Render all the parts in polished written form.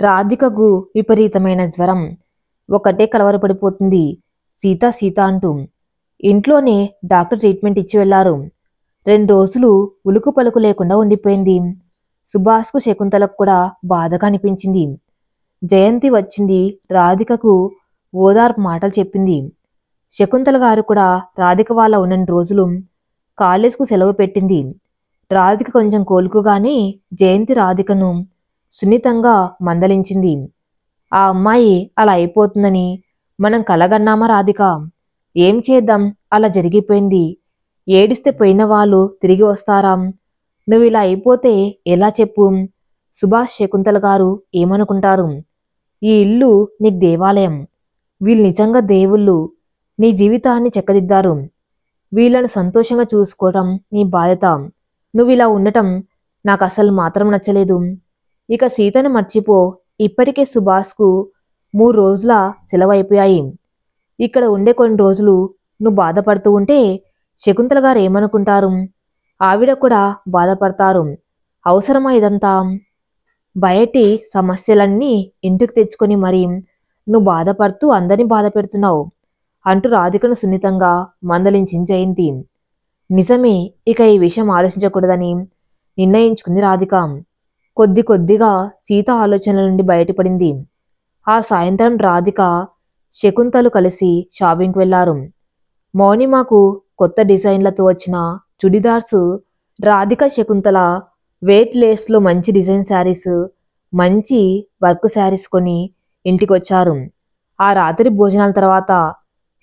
రాధికకు విపరీతమైన జ్వరం. ఒకటే కలవరపడిపోతుంది. సీత సీత అంటూ. ఇంట్లోనే డాక్టర్ ట్రీట్మెంట్ ఇచ్చి వెళ్లారు. 2 రోజులు ఉలుకు పలుకు లేకుండా ఉండిపోయింది. సుభాష్కు శకుంతలకు కూడా బాధగా అనిపించింది. జయంతి వచ్చింది. రాధికకు ఓదార్పు మాటలు చెప్పింది. శకుంతల గారు కూడా రాధిక వాళ్ళ ఉన్నన్ని రోజులు కాలేజ్కు సెలవు పెట్టింది. రాధిక కొంచెం కోలుకుగానే జయంతి రాధికను సున్నితంగా మందలించింది. ఆ అమ్మాయి అలా అయిపోతుందని మనం కలగన్నామా రాధిక? ఏం చేద్దాం, అలా జరిగిపోయింది. ఏడిస్తే పోయిన వాళ్ళు తిరిగి వస్తారా? నువ్విలా అయిపోతే ఎలా చెప్పు? సుభాష్ శకుంతల గారు ఏమనుకుంటారు? ఈ ఇల్లు నీకు దేవాలయం. వీళ్ళు నిజంగా దేవుళ్ళు. నీ జీవితాన్ని చెక్కదిద్దారు. వీళ్ళను సంతోషంగా చూసుకోవటం నీ బాధ్యత. నువ్విలా ఉండటం నాకు అసలు మాత్రం నచ్చలేదు. ఇక సీతను మర్చిపో. ఇప్పటికే సుభాష్కు 3 రోజుల సెలవైపోయాయి. ఇక్కడ ఉండే కొన్ని రోజులు నువ్వు బాధపడుతూ ఉంటే శకుంతల గారు ఏమనుకుంటారు? ఆవిడ కూడా బాధపడతారు. అవసరమా ఇదంతా? బయటి సమస్యలన్నీ ఇంటికి తెచ్చుకొని మరి నువ్వు బాధపడుతూ అందరినీ బాధ పెడుతున్నావు అంటూ రాధికను సున్నితంగా మందలించింది జయంతి. నిజమే, ఇక ఈ విషయం ఆలోచించకూడదని నిర్ణయించుకుంది రాధిక. కొద్దిగా సీత ఆలోచనల నుండి బయటపడింది. ఆ సాయంత్రం రాధిక శకుంతలు కలిసి షాపింగ్కి వెళ్లారు. మౌనిమాకు కొత్త డిజైన్లతో వచ్చిన చుడిదార్స్, రాధిక శకుంతల వెయిట్ లేస్లో మంచి డిజైన్ శారీస్, మంచి వర్క్ శారీస్ కొని ఇంటికొచ్చారు. ఆ రాత్రి భోజనాల తర్వాత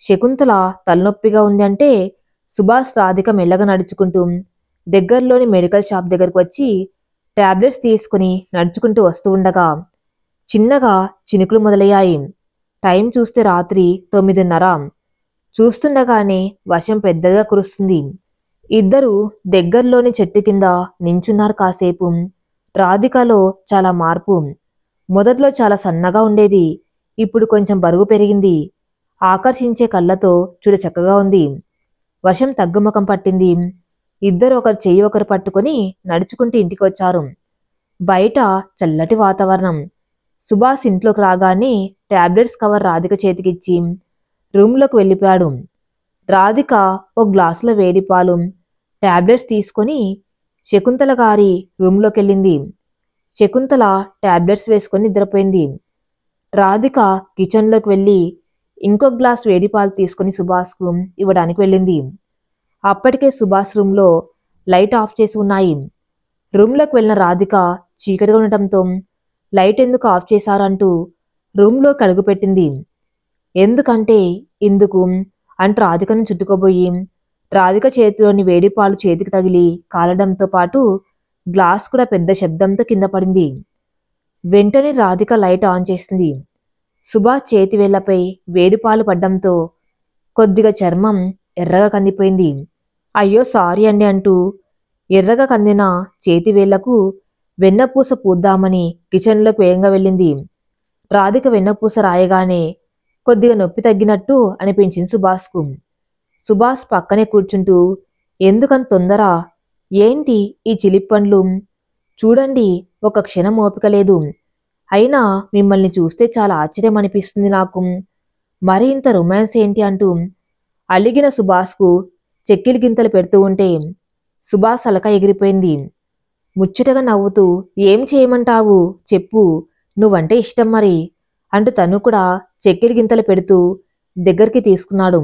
శకుంతల తలనొప్పిగా ఉంది అంటే సుభాష్ రాధిక మెల్లగా నడుచుకుంటూ దగ్గరలోని మెడికల్ షాప్ దగ్గరకు వచ్చి టాబ్లెట్స్ తీసుకుని నడుచుకుంటూ వస్తూ ఉండగా చిన్నగా చినుకులు మొదలయ్యాయి. టైం చూస్తే రాత్రి 9:30. చూస్తుండగానే వర్షం పెద్దగా కురుస్తుంది. ఇద్దరు దగ్గరలోని చెట్టు కింద నించున్నారు కాసేపు. రాధికలో చాలా మార్పు. మొదట్లో చాలా సన్నగా ఉండేది. ఇప్పుడు కొంచెం బరువు పెరిగింది. ఆకర్షించే కళ్ళతో చూడ చక్కగా ఉంది. వర్షం తగ్గుముఖం పట్టింది. ఇద్దరు ఒకరు చెయ్యి ఒకరు పట్టుకొని నడుచుకుంటూ ఇంటికి వచ్చారు. బయట చల్లటి వాతావరణం. సుభాష్ ఇంట్లోకి రాగానే టాబ్లెట్స్ కవర్ రాధిక చేతికిచ్చి రూమ్లోకి వెళ్ళిపోయాడు. రాధిక ఒక గ్లాసులో వేడి పాలు, టాబ్లెట్స్ తీసుకొని శకుంతల గారి రూమ్లోకి వెళ్ళింది. శకుంతల టాబ్లెట్స్ వేసుకొని నిద్రపోయింది. రాధిక కిచెన్లోకి వెళ్ళి ఇంకో గ్లాస్ వేడి పాలు తీసుకుని సుభాష్కు ఇవ్వడానికి వెళ్ళింది. అప్పటికే సుభాష్ రూమ్లో లైట్ ఆఫ్ చేసి ఉన్నాయి. రూమ్లోకి వెళ్ళిన రాధిక చీకటిగా ఉండటంతో లైట్ ఎందుకు ఆఫ్ చేశారంటూ రూమ్లోకి అడుగుపెట్టింది. ఎందుకంటే ఇందుకు అంటూ రాధికను చుట్టుకోబోయి రాధిక చేతిలోని వేడి పాలు చేతికి తగిలి కాలడంతో పాటు గ్లాస్ కూడా పెద్ద శబ్దంతో కింద పడింది. వెంటనే రాధిక లైట్ ఆన్ చేసింది. సుభాష్ చేతి వేళ్లపై వేడి పాలు పడ్డంతో కొద్దిగా చర్మం ఎర్రగా కందిపోయింది. అయ్యో సారీ అండి అంటూ ఎర్రగా కందిన చేతి వేళ్లకు వెన్నపూస పూద్దామని కిచెన్లోకి వేగంగా వెళ్ళింది. రాధిక వెన్నపూస రాయగానే కొద్దిగా నొప్పి తగ్గినట్టు అనిపించింది సుభాష్కు. సుభాష్ పక్కనే కూర్చుంటూ ఎందుకంత తొందర? ఏంటి ఈ చిలిప్పండ్లు? చూడండి, ఒక క్షణం ఓపిక లేదు. అయినా మిమ్మల్ని చూస్తే చాలా ఆశ్చర్యం అనిపిస్తుంది నాకు. మరి ఇంత రొమాన్స్ ఏంటి అంటూ అలిగిన సుభాష్కు చెక్కిలి గింతలు పెడుతూ ఉంటే సుభాష్ అలక ఎగిరిపోయింది. ముచ్చటగా నవ్వుతూ ఏం చేయమంటావు చెప్పు, నువ్వంటే ఇష్టం మరి అంటూ తను కూడా చెక్కిలి గింతలు పెడుతూ దగ్గరికి తీసుకున్నాడు.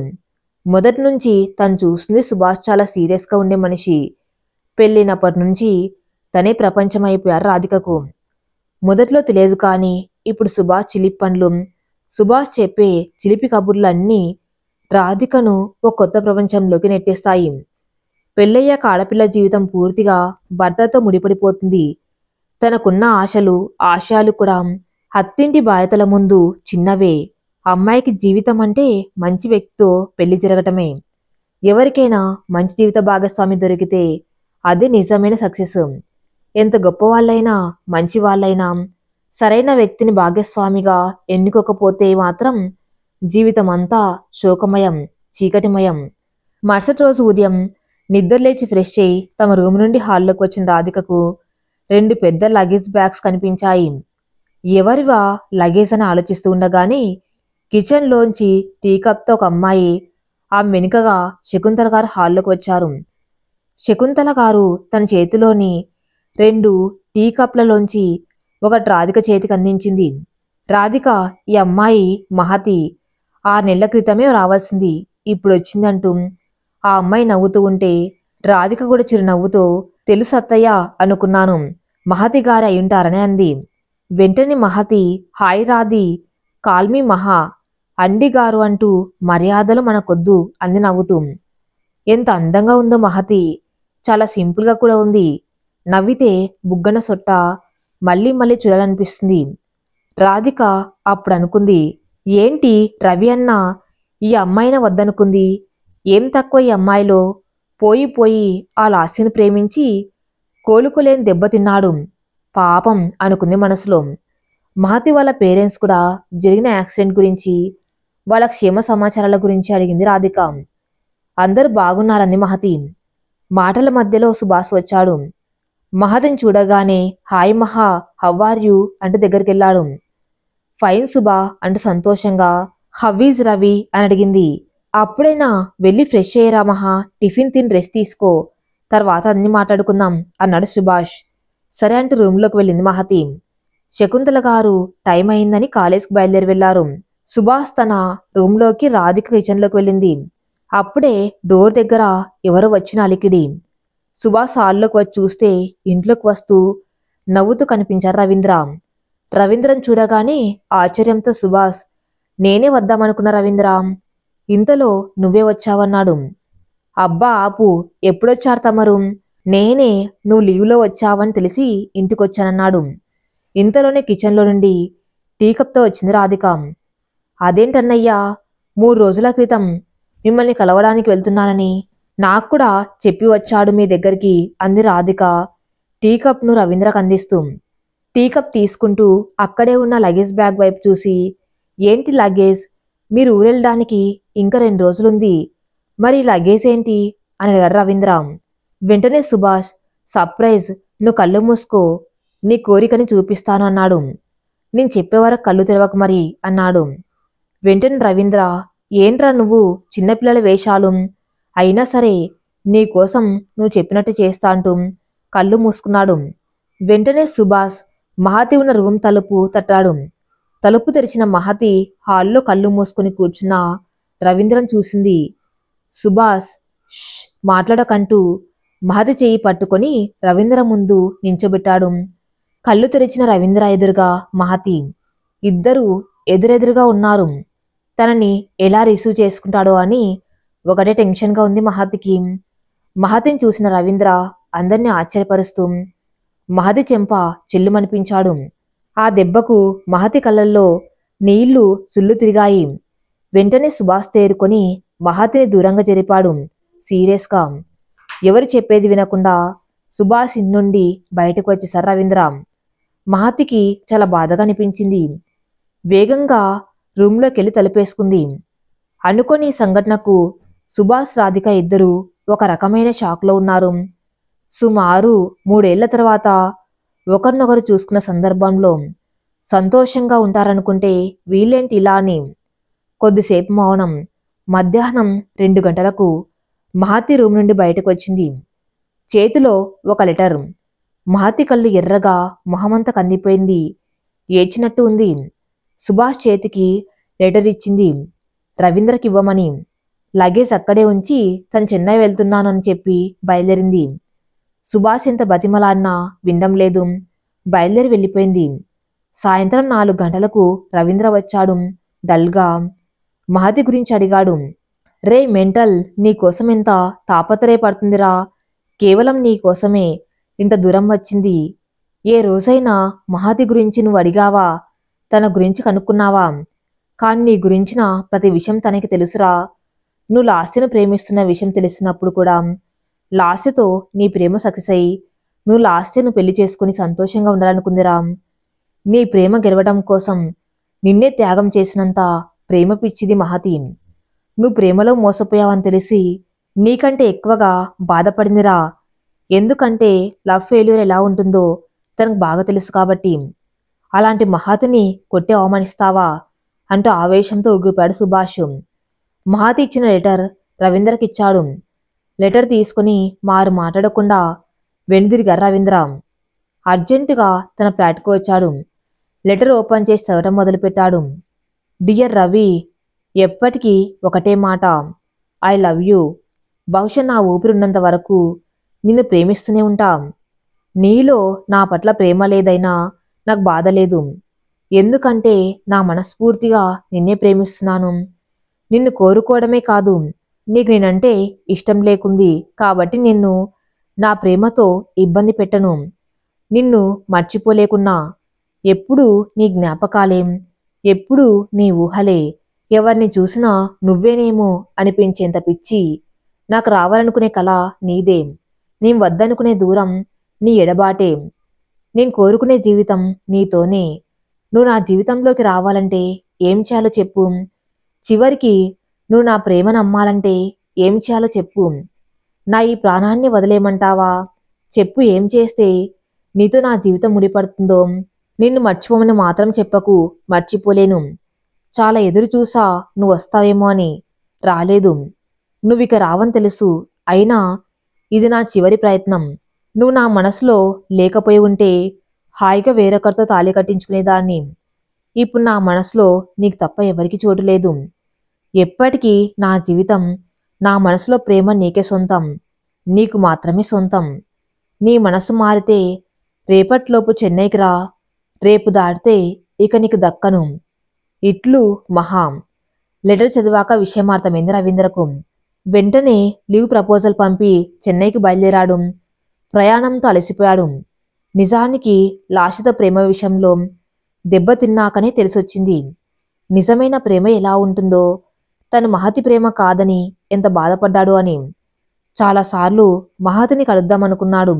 మొదటి నుంచి తను చూస్తుంది సుభాష్ చాలా సీరియస్గా ఉండే మనిషి. పెళ్ళినప్పటి నుంచి తనే ప్రపంచం అయిపోయారు రాధికకు. మొదట్లో తెలియదు కానీ ఇప్పుడు సుభాష్ చిలిప్పండ్లు, సుభాష్ చెప్పే చిలిపి కబుర్లన్నీ రాధికను ఒక కొత్త ప్రపంచంలోకి నెట్టేస్తాయి. పెళ్ళయ్యాక ఆడపిల్ల జీవితం పూర్తిగా భర్తతో ముడిపడిపోతుంది. తనకున్న ఆశలు ఆశయాలు కూడా అత్తింటి బాధ్యతల ముందు చిన్నవే. అమ్మాయికి జీవితం అంటే మంచి వ్యక్తితో పెళ్లి జరగటమే. ఎవరికైనా మంచి జీవిత భాగస్వామి దొరికితే అదే నిజమైన సక్సెస్. ఎంత గొప్పవాళ్ళైనా మంచి వాళ్ళైనా సరైన వ్యక్తిని భాగస్వామిగా ఎన్నుకోకపోతే మాత్రం జీవితం అంతా శోకమయం, చీకటిమయం. మరుసటి రోజు ఉదయం నిద్రలేచి ఫ్రెష్ అయి తమ రూమ్ నుండి హాల్లోకి వచ్చిన రాధికకు 2 పెద్ద లగేజ్ బ్యాగ్స్ కనిపించాయి. ఎవరివా లగేజ్ అని ఆలోచిస్తూ ఉండగానే కిచెన్లోంచి టీ కప్తో ఒక అమ్మాయి ఆ వెనుకగా శకుంతల గారు హాల్లోకి వచ్చారు. శకుంతల గారు తన చేతిలోని 2 టీ కప్లలోంచి ఒకటి రాధిక చేతికి అందించింది. రాధిక, ఈ అమ్మాయి మహతి 6 నెలల క్రితమే రావాల్సింది, ఇప్పుడొచ్చిందంటూ ఆ అమ్మాయి నవ్వుతూ ఉంటే రాధిక కూడా చిరునవ్వుతో తెలుసు అత్తయ్య అనుకున్నాను, మహతి గారి అయ్యుంటారని అంది. వెంటనే మహతి, హాయ్ రాధి, కాల్మీ మహా, అండి గారు అంటూ మర్యాదలు మనకొద్దు అంది నవ్వుతూ. ఎంత అందంగా ఉందో మహతి, చాలా సింపుల్గా కూడా ఉంది. నవ్వితే బుగ్గన సొట్ట మళ్ళీ మళ్ళీ చూడాలనిపిస్తుంది. రాధిక అప్పుడు అనుకుంది, ఏంటి రవి అన్న ఈ అమ్మాయిన వద్దనుకుంది, ఏం తక్కువ ఈ అమ్మాయిలో, పోయి పోయి ఆ లాస్యను ప్రేమించి కోలుకోలేని దెబ్బతిన్నాడు పాపం అనుకుంది మనసులో. మహతి వాళ్ళ పేరెంట్స్ కూడా జరిగిన యాక్సిడెంట్ గురించి, వాళ్ళ క్షేమ సమాచారాల గురించి అడిగింది రాధిక. అందరూ బాగున్నారంది మహతి. మాటల మధ్యలో సుభాష్ వచ్చాడు. మహతిని చూడగానే హాయ్ మహా, హవ్ ఆర్ యూ అంటూ దగ్గరికెళ్ళాడు. ఫైన్ సుభా అంటూ సంతోషంగా హవ్వీజ్ రవి అని అడిగింది. అప్పుడైనా వెళ్ళి ఫ్రెష్ అయ్యేరా మహా, టిఫిన్ తిని రెస్ట్ తీసుకో, తర్వాత అన్ని మాట్లాడుకుందాం అన్నాడు సుభాష్. సరే అంటూ రూమ్లోకి వెళ్ళింది మహతి. శకుంతల గారు టైం అయిందని కాలేజ్కి బయలుదేరి వెళ్లారు. సుభాష్ తన రూమ్లోకి, రాధిక కిచెన్లోకి వెళ్ళింది. అప్పుడే డోర్ దగ్గర ఎవరో వచ్చిన అలికిడి. సుభాష్ హాల్లోకి వచ్చి చూస్తే ఇంట్లోకి వస్తూ నవ్వుతూ కనిపించారు రవీంద్ర. రవీంద్రను చూడగానే ఆశ్చర్యంతో సుభాష్, నేనే వద్దామనుకున్న రవీంద్ర, ఇంతలో నువ్వే వచ్చావన్నాడు. అబ్బా ఆపు, ఎప్పుడొచ్చారు తమరు, నేనే నువ్వు లీవ్లో వచ్చావని తెలిసి ఇంటికొచ్చానన్నాడు. ఇంతలోనే కిచెన్లో నుండి టీ కప్తో వచ్చింది రాధిక. అదేంటన్నయ్యా, 3 రోజుల క్రితం మిమ్మల్ని కలవడానికి వెళ్తున్నానని నాకు కూడా చెప్పి వచ్చాడు మీ దగ్గరికి అంది రాధిక టీ కప్ను రవీంద్రకు అందిస్తూ. టీ కప్ తీసుకుంటూ అక్కడే ఉన్న లగేజ్ బ్యాగ్ వైపు చూసి, ఏంటి లగేజ్, మీరు ఊరెళ్ళడానికి ఇంకా 2 రోజులుంది, మరి లగేజ్ ఏంటి అని అడిగారు రవీంద్ర. వెంటనే సుభాష్, సర్ప్రైజ్, నువ్వు కళ్ళు మూసుకో, నీ కోరికని చూపిస్తాను అన్నాడు. నేను చెప్పేవరకు కళ్ళు తెరవకు మరి అన్నాడు. వెంటనే రవీంద్ర, ఏంట్రా నువ్వు చిన్నపిల్లల వేషాలు, అయినా సరే నీకోసం నువ్వు చెప్పినట్టు చేస్తా అంటూ కళ్ళు మూసుకున్నాడు. వెంటనే సుభాష్ మహతి ఉన్న రూమ్ తలుపు తట్టాడు. తలుపు తెరిచిన మహతి హాల్లో కళ్ళు మూసుకుని కూర్చున్న రవీంద్రను చూసింది. సుభాష్ మాట్లాడకంటూ మహతి చేయి పట్టుకొని రవీంద్ర ముందు నించోబెట్టాడు. కళ్ళు తెరిచిన రవీంద్ర ఎదురుగా మహతి. ఇద్దరూ ఎదురెదురుగా ఉన్నారు. తనని ఎలా రిసీవ్ చేసుకుంటాడో అని ఒకటే టెన్షన్గా ఉంది మహతికి. మహతిని చూసిన రవీంద్ర అందరినీ ఆశ్చర్యపరుస్తూ మహతి చెంప చెల్లుమనిపించాడు. ఆ దెబ్బకు మహతి కళ్ళల్లో నీళ్లు సుళ్ళు తిరిగాయి. వెంటనే సుభాష్ తేరుకొని మహతిని దూరంగా జరిపాడు సీరియస్గా. ఎవరు చెప్పేది వినకుండా సుభాష్ నుండి బయటకు వచ్చేసారు రవీంద్ర. మహతికి చాలా బాధగా అనిపించింది. వేగంగా రూమ్లోకి వెళ్ళి తలుపేసుకుంది. అనుకోని ఈ సంఘటనకు సుభాష్, రాధిక ఇద్దరూ ఒక రకమైన షాక్లో ఉన్నారు. సుమారు 3 ఏళ్ల తర్వాత ఒకరినొకరు చూసుకున్న సందర్భంలో సంతోషంగా ఉంటారనుకుంటే వీళ్ళేంటి ఇలా అని. కొద్దిసేపు మౌనం. మధ్యాహ్నం 2 గంటలకు మహతి రూమ్ నుండి బయటకు వచ్చింది. చేతిలో ఒక లెటర్. మహతి కళ్ళు ఎర్రగా, మొహమంతా కందిపోయింది, ఏడ్చినట్టు ఉంది. సుభాష్ చేతికి లెటర్ ఇచ్చింది రవీంద్రకి ఇవ్వమని. లగేజ్ అక్కడే ఉంచి తను చెన్నై వెళ్తున్నాను అని చెప్పి బయలుదేరింది. సుభాష్ ఎంత బతిమలాడినా వినడం లేదు. బయలుదేరి వెళ్ళిపోయింది. సాయంత్రం 4 గంటలకు రవీంద్ర వచ్చాడు డల్గా. మహతి గురించి అడిగాడు. రే మెంటల్, నీకోసం ఎంత తాపత్రయపడుతుందిరా, కేవలం నీకోసమే ఇంత దూరం వచ్చింది. ఏ రోజైనా మహతి గురించి నువ్వు అడిగావా, తన గురించి కనుక్కున్నావా? కానీ నీ గురించిన ప్రతి విషయం తనకి తెలుసురా. నువ్వు లాస్యను ప్రేమిస్తున్న విషయం తెలిసినప్పుడు కూడా లాస్యతో నీ ప్రేమ సక్సెస్ అయ్యి నువ్వు లాస్యను పెళ్లి చేసుకుని సంతోషంగా ఉండాలనుకుందిరా. నీ ప్రేమ గెలవడం కోసం నిన్నే త్యాగం చేసినంత ప్రేమ పిచ్చిది మహతి. నువ్వు ప్రేమలో మోసపోయావని తెలిసి నీకంటే ఎక్కువగా బాధపడిందిరా. ఎందుకంటే లవ్ ఫెయిల్యూర్ ఎలా ఉంటుందో తనకు బాగా తెలుసు కాబట్టి. అలాంటి మహాతిని కొట్టి అవమానిస్తావా అంటూ ఆవేశంతో ఊగిపోయాడు సుభాష్. మహాతి ఇచ్చిన లెటర్ రవీంద్రకిచ్చాడు. లెటర్ తీసుకుని మారు మాట్లాడకుండా వెనుదిరిగారు రవీంద్ర. అర్జెంటుగా తన ఫ్లాట్కు వచ్చాడు. లెటర్ ఓపెన్ చేసి చదవటం మొదలుపెట్టాడు. డియర్ రవి, ఎప్పటికీ ఒకటే మాట, ఐ లవ్ యూ. బహుశా నా ఊపిరున్నంత వరకు నిన్ను ప్రేమిస్తూనే ఉంటా. నీలో నా పట్ల ప్రేమ లేదైనా నాకు బాధ లేదు. ఎందుకంటే నా మనస్ఫూర్తిగా నిన్నే ప్రేమిస్తున్నాను. నిన్ను కోరుకోవడమే కాదు, నీకు నేనంటే ఇష్టం లేకుంది కాబట్టి నిన్ను నా ప్రేమతో ఇబ్బంది పెట్టను. నిన్ను మర్చిపోలేకున్నా. ఎప్పుడూ నీ జ్ఞాపకాలేం, ఎప్పుడూ నీ ఊహలే. ఎవరిని చూసినా నువ్వేనేమో అనిపించేంత పిచ్చి. నాకు రావాలనుకునే కళ నీదే. నేను వద్దనుకునే దూరం నీ ఎడబాటే. నేను కోరుకునే జీవితం నీతోనే. నువ్వు నా జీవితంలోకి రావాలంటే ఏం చేయాలో చెప్పు. చివరికి నువ్వు నా ప్రేమ నమ్మాలంటే ఏం చేయాలో చెప్పు. నా ఈ ప్రాణాన్ని వదిలేయమంటావా? చెప్పు, ఏం చేస్తే నీతో నా జీవితం ముడిపడుతుందో. నిన్ను మర్చిపోమని మాత్రం చెప్పకు, మర్చిపోలేను. చాలా ఎదురు చూసా నువ్వు వస్తావేమో అని. రాలేదు. నువ్విక రావని తెలుసు. అయినా ఇది నా చివరి ప్రయత్నం. నువ్వు నా మనసులో లేకపోయి ఉంటే హాయిగా వేరొకరితో తాళి కట్టించుకునేదాన్ని. ఇప్పుడు నా మనసులో నీకు తప్ప ఎవరికి చోటు లేదు. ఎప్పటికీ నా జీవితం, నా మనసులో ప్రేమ నీకే సొంతం. నీకు మాత్రమే సొంతం. నీ మనసు మారితే రేపట్లోపు చెన్నైకి రా. రేపు దాటితే ఇక నీకు దక్కను. ఇట్లు మహా. లెటర్ చదివాక విషయం అర్థమైంది రవీంద్రకు. వెంటనే లీవ్ ప్రపోజల్ పంపి చెన్నైకి బయలుదేరాడు. ప్రయాణంతో అలసిపోయాడు. నిజానికి లాషిత ప్రేమ విషయంలో దెబ్బతిన్నాకనే తెలిసొచ్చింది. నిజమైన ప్రేమ ఎలా ఉంటుందో, తను మహతి ప్రేమ కాదని ఎంత బాధపడ్డాడు అని. చాలాసార్లు మహతిని కలుద్దామనుకున్నాడు.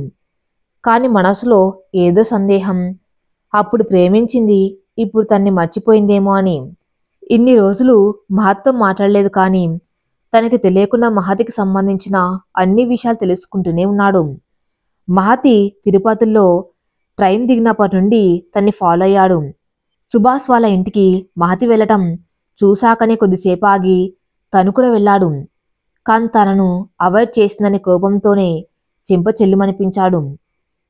కాని మనసులో ఏదో సందేహం. అప్పుడు ప్రేమించింది ఇప్పుడు తన్ని మర్చిపోయిందేమో అని. ఇన్ని రోజులు మహత్తో మాట్లాడలేదు, కానీ తనకి తెలియకుండా మహతికి సంబంధించిన అన్ని విషయాలు తెలుసుకుంటూనే ఉన్నాడు. మహతి తిరుపతిలో ట్రైన్ దిగినప్పటి నుండి తన్ని ఫాలో అయ్యాడు. సుభాష్ వాళ్ళ ఇంటికి మహతి వెళ్ళటం చూశాకనే కొద్దిసేపు ఆగి తను కూడా వెళ్ళాడు. కాని తనను అవాయిడ్ చేసిందనే కోపంతోనే చెంప చెల్లుమనిపించాడు.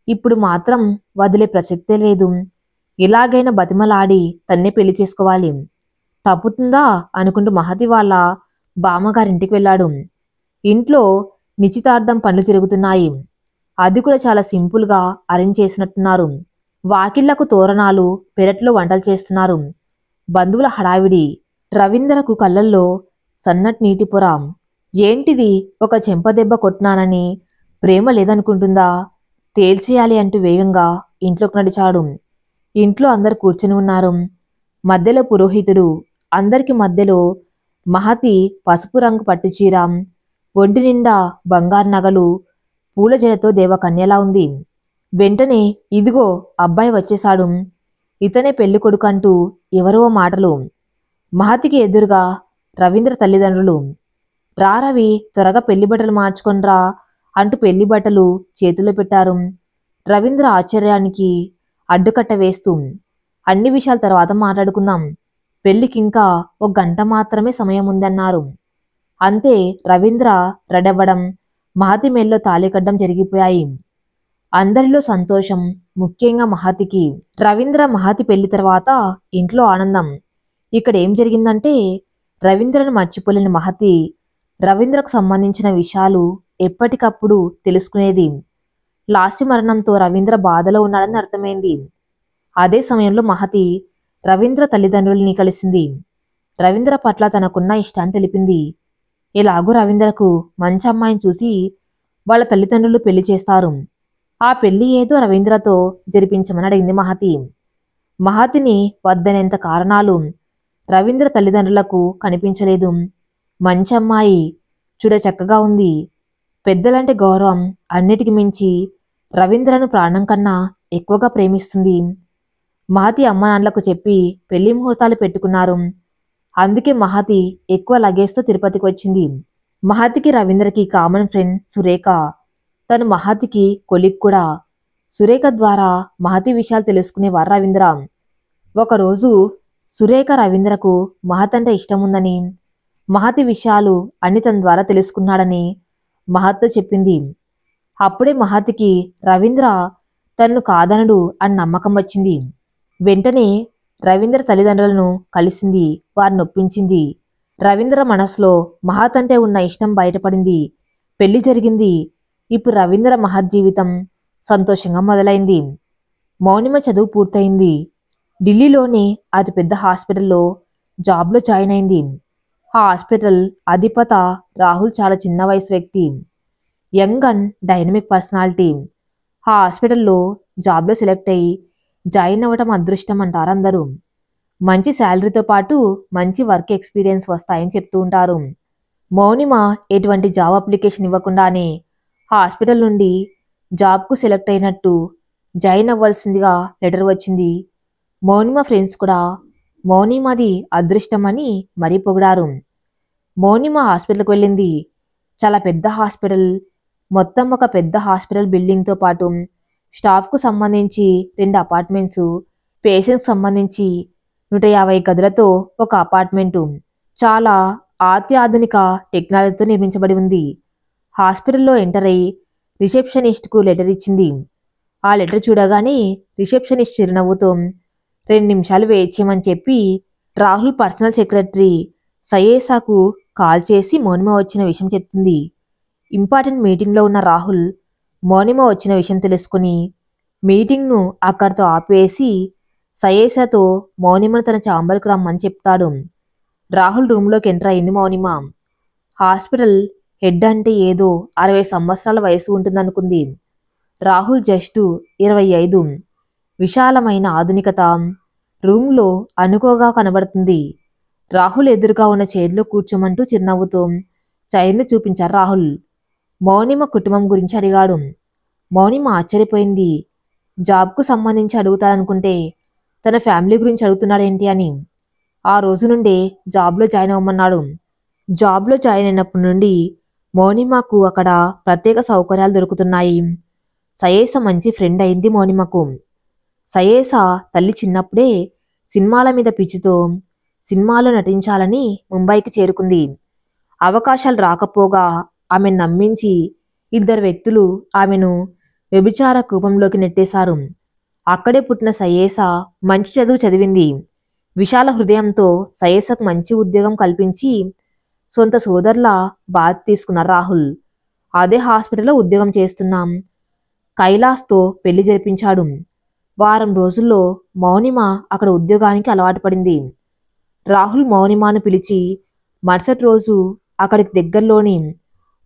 ఇప్పుడు మాత్రం వదిలే ప్రసక్తే లేదు. ఎలాగైనా బతిమలాడి తన్నే పెళ్లి చేసుకోవాలి. తప్పుతుందా అనుకుంటూ మహతి వాళ్ళ బామ్మగారింటికి వెళ్ళాడు. ఇంట్లో నిశ్చితార్థం పనులు జరుగుతున్నాయి. అది కూడా చాలా సింపుల్గా అరేంజ్ చేసినట్టున్నారు. వాకిళ్లకు తోరణాలు, పెరట్లో వంటలు చేస్తున్నారు. బంధువుల హడావిడి. రవీంద్రకు కళ్ళల్లో సన్నటి నీటి పొర. ఏంటిది, ఒక చెంపదెబ్బ కొట్టినానని ప్రేమ లేదనుకుంటుందా? తేల్చేయాలి అంటూ వేగంగా ఇంట్లోకి నడిచాడు. ఇంట్లో అందరు కూర్చుని ఉన్నారు. మధ్యలో పురోహితుడు. అందరికి మధ్యలో మహతి పసుపు రంగు పట్టుచీర, ఒంటి నిండా బంగారు నగలు, పూల జడతో దేవకన్యలా ఉంది. వెంటనే ఇదిగో అబ్బాయి వచ్చేశాడు, ఇతనే పెళ్లి కొడుకు అంటూ ఎవరో మాటలు. మహతికి ఎదురుగా రవీంద్ర తల్లిదండ్రులు. రా రవి, త్వరగా పెళ్లి బట్టలు మార్చుకొనిరా అంటూ పెళ్లి బట్టలు చేతిలో పెట్టారు. రవీంద్ర ఆశ్చర్యానికి అడ్డుకట్ట వేస్తూ, అన్ని విషయాల తర్వాత మాట్లాడుకుందాం. పెళ్లికింకా 1 గంట మాత్రమే సమయం ఉందన్నారు. అంతే, రవీంద్ర రెడవ్వడం, మహతి మెల్లో తాళికట్టడం జరిగిపోయాయి. అందరిలో సంతోషం, ముఖ్యంగా మహతికి. రవీంద్ర మహతి పెళ్లి తర్వాత ఇంట్లో ఆనందం. ఇక్కడ ఏం జరిగిందంటే, రవీంద్రను మర్చిపోలేని మహతి రవీంద్రకు సంబంధించిన విషయాలు ఎప్పటికప్పుడు తెలుసుకునేది. లాస్య మరణంతో రవీంద్ర బాధలో ఉన్నాడని అర్థమైంది. అదే సమయంలో మహతి రవీంద్ర తల్లిదండ్రుల్ని కలిసింది. రవీంద్ర పట్ల తనకున్న ఇష్టాన్ని తెలిపింది. ఎలాగూ రవీంద్రకు మంచి అమ్మాయిని చూసి వాళ్ళ తల్లిదండ్రులు పెళ్లి చేస్తారు. ఆ పెళ్లి ఏదో రవీంద్రతో జరిపించమని అడిగింది మహతి. మహతిని వద్దనేంత కారణాలు రవీంద్ర తల్లిదండ్రులకు కనిపించలేదు. మంచి అమ్మాయి, చూడ చక్కగా ఉంది, పెద్దలంటే గౌరవం, అన్నిటికి మించి రవీంద్రను ప్రాణం కన్నా ఎక్కువగా ప్రేమిస్తుంది. మహతి అమ్మ నాన్నలకు చెప్పి పెళ్లి ముహూర్తాలు పెట్టుకున్నారు. అందుకే మహతి ఎక్కువ లగేజ్తో తిరుపతికి వచ్చింది. మహతికి రవీంద్రకి కామన్ ఫ్రెండ్ సురేఖ. తను మహతికి కొలిక్ కూడా. సురేఖ ద్వారా మహతి విషయాలు తెలుసుకునేవారు రవీంద్ర. ఒకరోజు సురేఖ రవీంద్రకు మహత్ అంటే ఇష్టముందని, మహతి విషయాలు అన్ని తన ద్వారా తెలుసుకున్నాడని మహత్తో చెప్పింది. అప్పుడే మహతికి రవీంద్ర తనను కాదనడు అని నమ్మకం వచ్చింది. వెంటనే రవీంద్ర తల్లిదండ్రులను కలిసింది, వారిని ఒప్పించింది. రవీంద్ర మనసులో మహత్ అంటే ఉన్న ఇష్టం బయటపడింది. పెళ్లి జరిగింది. ఇప్పుడు రవీంద్ర మహత్ జీవితం సంతోషంగా మొదలైంది. మౌనిమ చదువు పూర్తయింది. ఢిల్లీలోని అతిపెద్ద హాస్పిటల్లో జాబ్లో జాయిన్ అయింది. ఆ హాస్పిటల్ అధిపత రాహుల్ చాలా చిన్న వయసు వ్యక్తి, యంగ్ అండ్ డైనమిక్ పర్సనాలిటీ. ఆ హాస్పిటల్లో జాబ్లో సెలెక్ట్ అయ్యి జాయిన్ అవ్వటం అదృష్టం అంటారు అందరూ. మంచి శాలరీతో పాటు మంచి వర్క్ ఎక్స్పీరియన్స్ వస్తాయని చెప్తూ ఉంటారు. మౌనిమ ఎటువంటి జాబ్ అప్లికేషన్ ఇవ్వకుండానే హాస్పిటల్ నుండి జాబ్కు సెలెక్ట్ అయినట్టు జాయిన్ అవ్వాల్సిందిగా లెటర్ వచ్చింది. మౌనిమ ఫ్రెండ్స్ కూడా మౌనిమది అదృష్టం అని మరీ పొగిడారు. మౌనిమ హాస్పిటల్కి వెళ్ళింది. చాలా పెద్ద హాస్పిటల్. మొత్తం ఒక పెద్ద హాస్పిటల్ బిల్డింగ్తో పాటు స్టాఫ్కు సంబంధించి 2 అపార్ట్మెంట్స్, పేషెంట్స్ సంబంధించి 150 గదులతో ఒక అపార్ట్మెంటు, చాలా అత్యాధునిక టెక్నాలజీతో నిర్మించబడి ఉంది. హాస్పిటల్లో ఎంటర్ అయి రిసెప్షనిస్ట్కు లెటర్ ఇచ్చింది. ఆ లెటర్ చూడగానే రిసెప్షనిస్ట్ చిరునవ్వుతో 2 నిమిషాలు వెయిట్ చేయమని చెప్పి రాహుల్ పర్సనల్ సెక్రటరీ సయేసాకు కాల్ చేసి మౌనిమ వచ్చిన విషయం చెప్తుంది. ఇంపార్టెంట్ మీటింగ్లో ఉన్న రాహుల్ మౌనిమ వచ్చిన విషయం తెలుసుకుని మీటింగ్ను అక్కడితో ఆపేసి సయేసాతో మౌనిమను తన ఛాంబర్కు రమ్మని చెప్తాడు. రాహుల్ రూమ్లోకి ఎంటర్ అయింది మౌనిమ. హాస్పిటల్ హెడ్ అంటే ఏదో 60 సంవత్సరాల వయసు ఉంటుందనుకుంది. రాహుల్ జస్టు 25. విశాలమైన ఆధునికత రూమ్లో అనుకోగా కనబడుతుంది. రాహుల్ ఎదురుగా ఉన్న చైర్లో కూర్చోమంటూ చిరునవ్వుతో చైర్ను చూపించారు రాహుల్. మౌనిమ కుటుంబం గురించి అడిగాడు. మౌనిమ ఆశ్చర్యపోయింది. జాబ్కు సంబంధించి అడుగుతాడనుకుంటే తన ఫ్యామిలీ గురించి అడుగుతున్నాడేంటి అని. ఆ రోజు నుండే జాబ్లో జాయిన్ అవ్వమన్నాడు. జాబ్లో జాయిన్ అయినప్పటి నుండి మౌనిమకు అక్కడ ప్రత్యేక సౌకర్యాలు దొరుకుతున్నాయి. సయేస మంచి ఫ్రెండ్ అయింది మౌనిమకు. సయేస తల్లి చిన్నప్పుడే సినిమాల మీద పిచ్చితో సినిమాలో నటించాలని ముంబైకి చేరుకుంది. అవకాశాలు రాకపోగా ఆమెను నమ్మించి 2 వ్యక్తులు ఆమెను వ్యభిచార కూపంలోకి నెట్టేశారు. అక్కడే పుట్టిన సయేస మంచి చదువు చదివింది. విశాల హృదయంతో సయేసకు మంచి ఉద్యోగం కల్పించి సొంత సోదరుల బాధ్యత తీసుకున్నారు రాహుల్. అదే హాస్పిటల్లో ఉద్యోగం చేస్తున్నాం. కైలాస్తో పెళ్లి జరిపించాడు. వారం రోజుల్లో మౌనిమ అక్కడ ఉద్యోగానికి అలవాటు పడింది. రాహుల్ మౌనిమను పిలిచి మరుసటి రోజు అక్కడికి దగ్గరలోని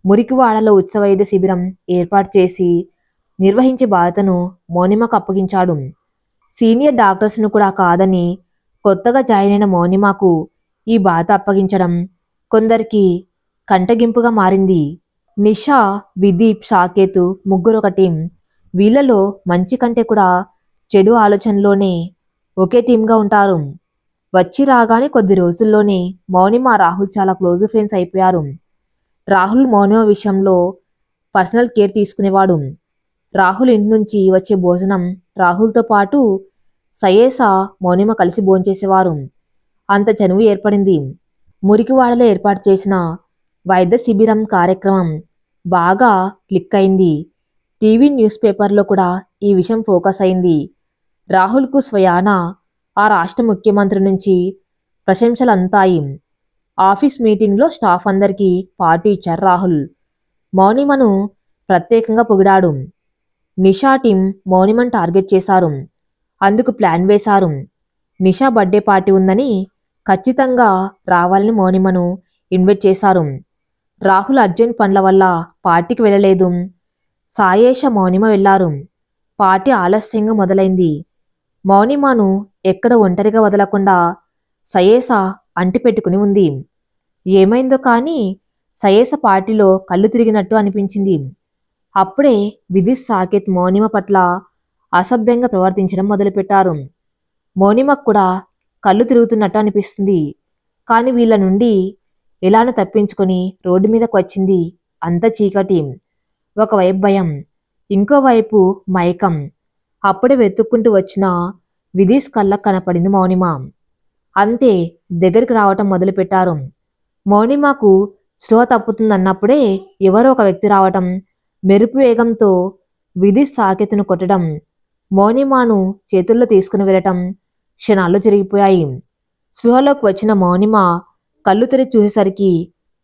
మురికివాడలో ఉచిత వైద్య శిబిరం ఏర్పాటు చేసి నిర్వహించే బాధ్యతను మౌనిమకు అప్పగించాడు. సీనియర్ డాక్టర్స్ను కూడా కాదని కొత్తగా జాయిన్ అయిన మౌనిమకు ఈ బాధ్యత అప్పగించడం కొందరికి కంటగింపుగా మారింది. నిషా, విదీప్, సాకేత్ ముగ్గురు ఒక టీం. వీళ్ళలో మంచి కంటే కూడా చెడు ఆలోచనలోనే ఒకే టీంగా ఉంటారు. వచ్చి రాగానే కొద్ది రోజుల్లోనే మౌనిమ రాహుల్ చాలా క్లోజ్ ఫ్రెండ్స్ అయిపోయారు. రాహుల్ మౌనిమ విషయంలో పర్సనల్ కేర్ తీసుకునేవాడు. రాహుల్ ఇంటి నుంచి వచ్చే భోజనం రాహుల్తో పాటు సయేస, మౌనిమ కలిసి భోంచేసేవారు. అంత చనువు ఏర్పడింది. మురికివాడలో ఏర్పాటు చేసిన వైద్య శిబిరం కార్యక్రమం బాగా క్లిక్ అయింది. టీవీ, న్యూస్ పేపర్లో కూడా ఈ విషయం ఫోకస్ అయింది. రాహుల్కు స్వయాన ఆ రాష్ట్ర ముఖ్యమంత్రి నుంచి ప్రశంసలు అంతాయి. ఆఫీస్ మీటింగ్లో స్టాఫ్ అందరికీ పార్టీ ఇచ్చారు రాహుల్. మౌనిమను ప్రత్యేకంగా పొగిడాడు. నిషా టీం మౌనిమను టార్గెట్ చేశారు. అందుకు ప్లాన్ వేశారు. నిషా బర్త్డే పార్టీ ఉందని ఖచ్చితంగా రావాలని మౌనిమను ఇన్వైట్ చేశారు. రాహుల్ అర్జెంట్ పనుల వల్ల పార్టీకి వెళ్ళలేదు. సాయేష, మౌనిమ వెళ్లారు. పార్టీ ఆలస్యంగా మొదలైంది. మౌనిమను ఎక్కడ ఒంటరిగా వదలకుండా సయేస అంటిపెట్టుకుని ఉంది. ఏమైందో కానీ సయేస పార్టీలో కళ్ళు తిరిగినట్టు అనిపించింది. అప్పుడే విదిత్, సాకేత్ మౌనిమ పట్ల అసభ్యంగా ప్రవర్తించడం మొదలుపెట్టారు. మౌనిమకు కూడా కళ్ళు తిరుగుతున్నట్టు అనిపిస్తుంది. కానీ వీళ్ళ నుండి ఎలానో తప్పించుకొని రోడ్డు మీదకు వచ్చింది. అంత చీకటి. ఒకవైపు భయం, ఇంకోవైపు మైకం. అప్పుడే వెతుక్కుంటూ వచ్చిన విదీష్ కళ్ళకు కనపడింది మౌనిమ. అంతే, దగ్గరికి రావటం మొదలుపెట్టారు. మౌనిమకు స్పృహ తప్పుతుందన్నప్పుడే ఎవరో ఒక వ్యక్తి రావటం, మెరుపు వేగంతో విదీష్ సాకేతును కొట్టడం, మౌనిమను చేతుల్లో తీసుకుని వెళ్ళటం క్షణాల్లో జరిగిపోయాయి. స్పృహలోకి వచ్చిన మౌనిమ కళ్ళు తెరిచి చూసేసరికి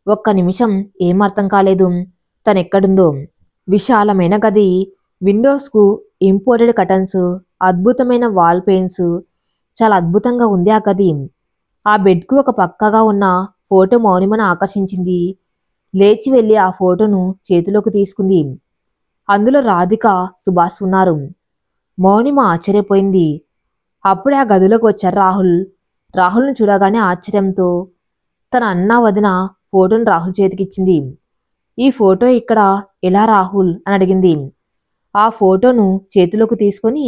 ఒక్క నిమిషం ఏం అర్థం కాలేదు. తనెక్కడుందో. విశాలమైన గది, విండోస్కు ఇంపోర్టెడ్ కటన్స్, అద్భుతమైన వాల్ పెయింట్స్, చాలా అద్భుతంగా ఉంది ఆ గది. ఆ బెడ్కు ఒక పక్కగా ఉన్న ఫోటో మౌనిమను ఆకర్షించింది. లేచి వెళ్ళి ఆ ఫోటోను చేతిలోకి తీసుకుంది. అందులో రాధిక, సుభాష్ ఉన్నారు. మౌనిమ ఆశ్చర్యపోయింది. అప్పుడే ఆ గదిలోకి వచ్చారు రాహుల్. రాహుల్ను చూడగానే ఆశ్చర్యంతో తన అన్న వదిన ఫోటోను రాహుల్ చేతికిచ్చింది. ఈ ఫోటో ఇక్కడ ఎలా రాహుల్ అని అడిగింది. ఆ ఫోటోను చేతిలోకి తీసుకొని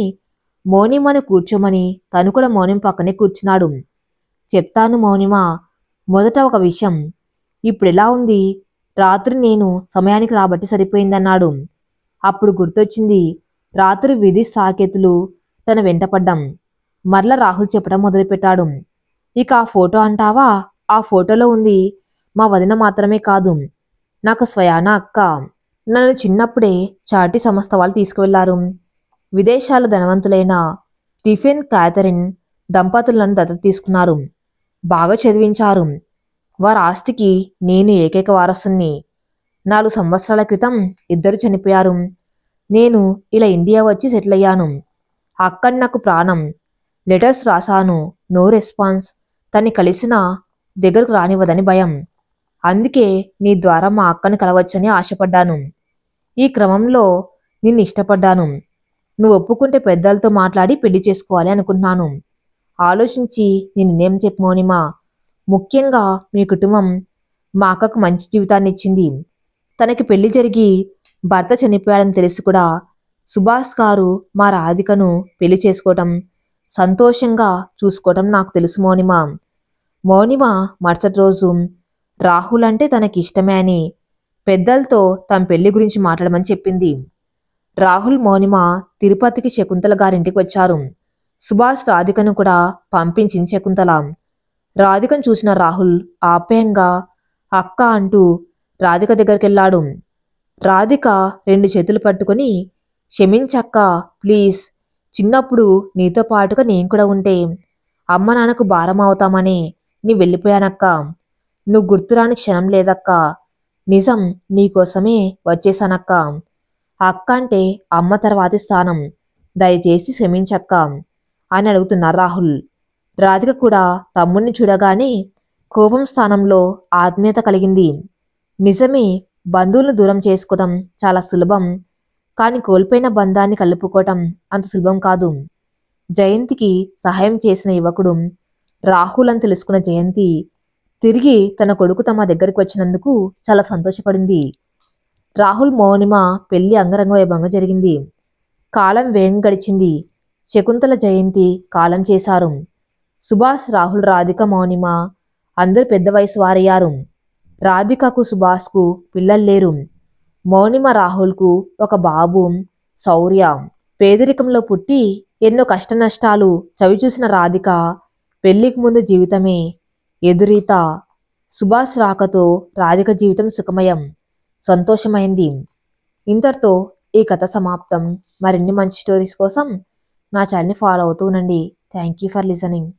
మౌనిమను కూర్చోమని తను కూడా మౌనిమ పక్కనే కూర్చున్నాడు. చెప్తాను మౌనిమ, మొదట ఒక విషయం. ఇప్పుడెలా ఉంది? రాత్రి నేను సమయానికి రాబట్టి సరిపోయిందన్నాడు. అప్పుడు గుర్తొచ్చింది, రాత్రి విదీష్ సాకేతులు తన వెంటపడ్డం. మరల రాహుల్ చెప్పడం మొదలుపెట్టాడు. ఇక ఆ ఫోటో అంటావా? ఆ ఫోటోలో ఉంది మా వదిన మాత్రమే కాదు, నాకు స్వయాన అక్క. నన్ను చిన్నప్పుడే చాటి సంస్థ వాళ్ళు తీసుకువెళ్లారు. విదేశాల ధనవంతులైన స్టీఫెన్ క్యాథరిన్ దంపతులను దత్తత తీసుకున్నారు. బాగా చదివించారు. వారి ఆస్తికి నేను ఏకైక వారసుని. 4 సంవత్సరాల క్రితం ఇద్దరు చనిపోయారు. నేను ఇలా ఇండియా వచ్చి సెటిల్ అయ్యాను. అక్కడ నాకు ప్రాణం. లెటర్స్ రాశాను, నో రెస్పాన్స్. తన్ని కలిసినా దగ్గరకు రానివ్వదని భయం. అందుకే నీ ద్వారా మా అక్కని కలవచ్చని ఆశపడ్డాను. ఈ క్రమంలో నిన్ను ఇష్టపడ్డాను. నువ్వు ఒప్పుకుంటే పెద్దలతో మాట్లాడి పెళ్లి చేసుకోవాలి అనుకుంటున్నాను. ఆలోచించి నీ నిర్ణయం చెప్పు మౌనిమ. ముఖ్యంగా మీ కుటుంబం మా అక్కకు మంచి జీవితాన్ని ఇచ్చింది. తనకి పెళ్లి జరిగి భర్త చనిపోయాడని తెలిసి కూడా సుభాష్ గారు మా రాధికను పెళ్లి చేసుకోవటం, సంతోషంగా చూసుకోవటం నాకు తెలుసు మౌనిమ. మౌనిమ మరుసటి రోజు రాహుల్ అంటే తనకి ఇష్టమే అని పెద్దలతో తన పెళ్లి గురించి మాట్లాడమని చెప్పింది. రాహుల్, మౌనిమ తిరుపతికి శకుంతల గారింటికి వచ్చారు. సుభాష్ రాధికను కూడా పంపించింది శకుంతల. రాధికను చూసిన రాహుల్ ఆప్యాయంగా అక్క అంటూ రాధిక దగ్గరికెళ్ళాడు. రాధిక 2 చేతులు పట్టుకొని, క్షమించక్క ప్లీజ్, చిన్నప్పుడు నీతో పాటుగా నేను కూడా ఉంటే అమ్మ నాన్నకు భారం అవుతామని నీ వెళ్ళిపోయానక్క. నువ్వు గుర్తురాని క్షణం లేదక్క. నిజం, నీకోసమే వచ్చేసానక్క. అక్క అంటే అమ్మ తర్వాతి స్థానం. దయచేసి క్షమించక్క అని అడుగుతున్నారు రాహుల్. రాధిక కూడా తమ్ముణ్ణి చూడగానే కోపం స్థానంలో ఆత్మీయత కలిగింది. నిజమే, బంధువులను దూరం చేసుకోవటం చాలా సులభం, కానీ కోల్పోయిన బంధాన్ని కలుపుకోవటం అంత సులభం కాదు. జయంతికి సహాయం చేసిన యువకుడు రాహుల్ అని తెలుసుకున్న జయంతి తిరిగి తన కొడుకు తమ దగ్గరికి వచ్చినందుకు చాలా సంతోషపడింది. రాహుల్, మౌనిమ పెళ్లి అంగరంగ వైభవంగా జరిగింది. కాలం వేగం గడిచింది. శకుంతల, జయంతి కాలం చేశారు. సుభాష్, రాహుల్, రాధిక, మౌనిమ అందరూ పెద్ద వయసు వారయ్యారు. రాధికకు, సుభాష్కు పిల్లలు లేరు. మౌనిమ, రాహుల్కు ఒక బాబు శౌర్య. పేదరికంలో పుట్టి ఎన్నో కష్టనష్టాలు చవిచూసిన రాధిక పెళ్లికి ముందు జీవితమే ఎదురీత. సుభాష్ రాకతో రాధిక జీవితం సుఖమయం, సంతోషమైంది. ఇంతటితో ఈ కథ సమాప్తం. మరిన్ని మంచి స్టోరీస్ కోసం నా ఛానల్ని ఫాలో అవుతూ ఉండండి. Thank you for listening.